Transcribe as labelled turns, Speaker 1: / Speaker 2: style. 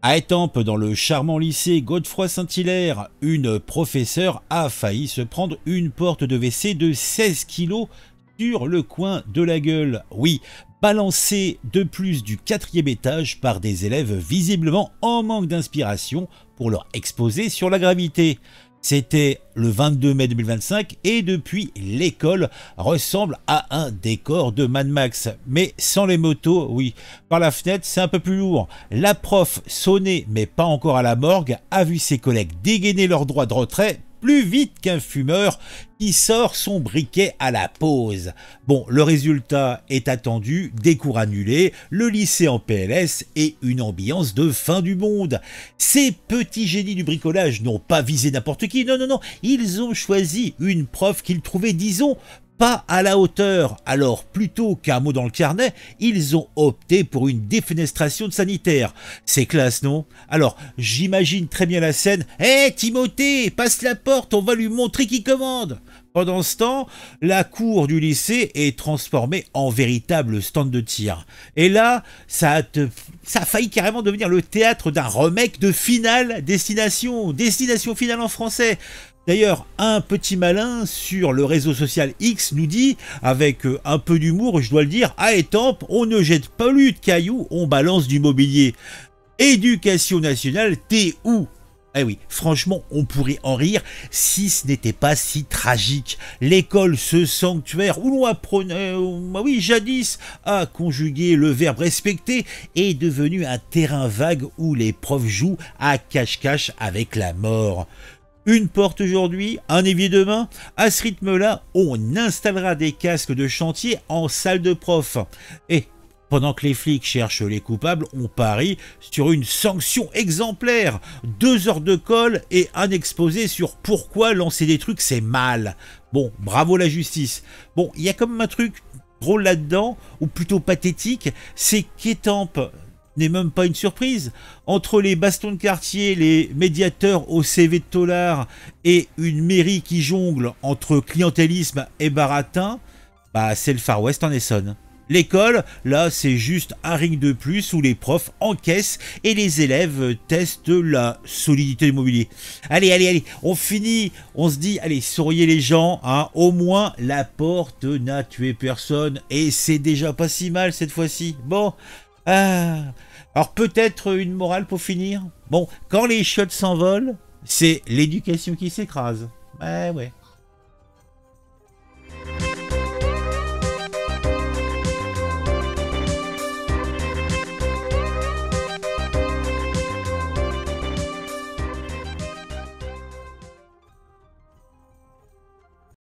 Speaker 1: À Étampes, dans le charmant lycée Godefroy-Saint-Hilaire, une professeure a failli se prendre une porte de WC de 16 kilos sur le coin de la gueule. Oui, balancée de plus du 4e étage par des élèves visiblement en manque d'inspiration pour leur exposer sur la gravité. C'était le 22 mai 2025 et depuis, l'école ressemble à un décor de Mad Max. Mais sans les motos, oui. Par la fenêtre, c'est un peu plus lourd. La prof, sonnée mais pas encore à la morgue, a vu ses collègues dégainer leur droit de retrait plus vite qu'un fumeur qui sort son briquet à la pause. Bon, le résultat est attendu, des cours annulés, le lycée en PLS et une ambiance de fin du monde. Ces petits génies du bricolage n'ont pas visé n'importe qui, non, non, non, ils ont choisi une prof qu'ils trouvaient, disons, pas à la hauteur. Alors, plutôt qu'un mot dans le carnet, ils ont opté pour une défenestration de sanitaire. C'est classe, non? Alors, j'imagine très bien la scène. Hé, Timothée, passe la porte, on va lui montrer qui commande. Pendant ce temps, la cour du lycée est transformée en véritable stand de tir. Et là, ça a failli carrément devenir le théâtre d'un remake de Final Destination. Destination Finale en français. D'ailleurs, un petit malin sur le réseau social X nous dit, avec un peu d'humour, je dois le dire, à Étampes, on ne jette pas plus de cailloux, on balance du mobilier. Éducation nationale, t'es où? Eh oui, franchement, on pourrait en rire si ce n'était pas si tragique. L'école, ce sanctuaire où l'on apprenait, oui, jadis, à conjuguer le verbe respecter, est devenu un terrain vague où les profs jouent à cache-cache avec la mort. Une porte aujourd'hui, un évier demain. À ce rythme-là, on installera des casques de chantier en salle de prof. Et pendant que les flics cherchent les coupables, on parie sur une sanction exemplaire. 2 heures de colle et un exposé sur pourquoi lancer des trucs c'est mal. Bon, bravo la justice. Bon, il y a quand même un truc drôle là-dedans, ou plutôt pathétique, c'est qu'Étampes n'est même pas une surprise. Entre les bastons de quartier, les médiateurs au CV de tolard et une mairie qui jongle entre clientélisme et baratin, bah c'est le Far West en Essonne. L'école, là, c'est juste un ring de plus où les profs encaissent et les élèves testent la solidité du mobilier. Allez, allez, allez, on finit, on se dit, allez, souriez les gens, hein, au moins la porte n'a tué personne et c'est déjà pas si mal cette fois-ci. Bon, alors peut-être une morale pour finir. Bon, quand les chiottes s'envolent, c'est l'éducation qui s'écrase. Ouais, ouais.